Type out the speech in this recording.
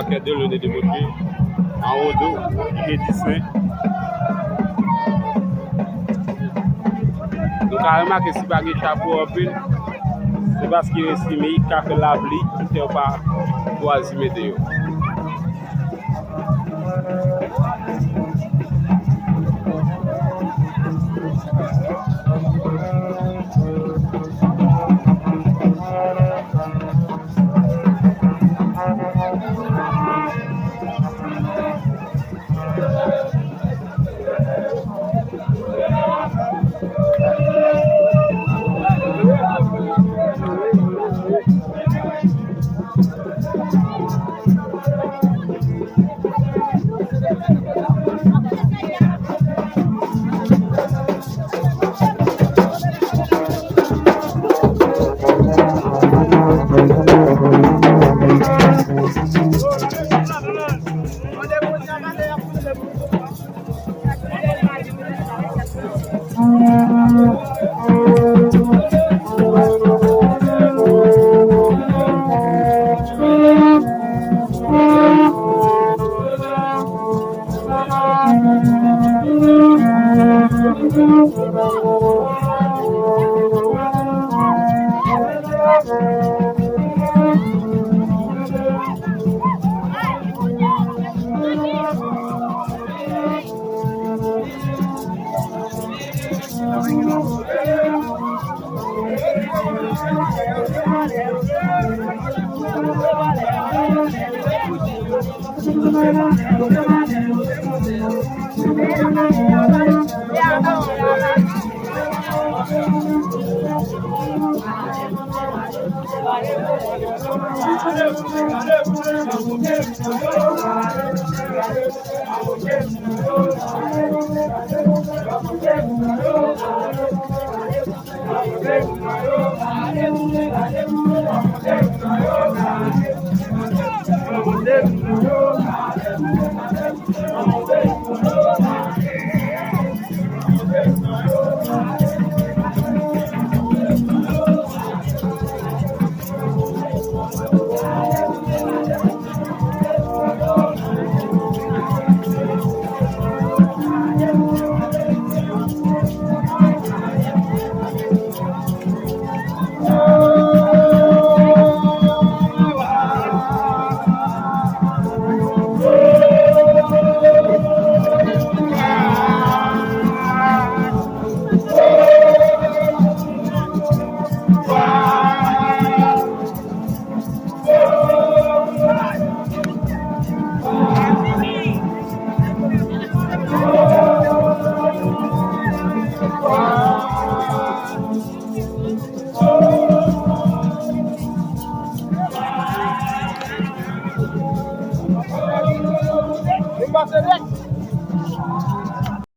Qui est de l'eau de développer en haut d'eau, qui est Disney. Donc, à remarquer si pas de chapeau en pile, c'est parce qu'il est estimé qu'il a fait la pluie, qui n'est pas choisi météo. Você vê?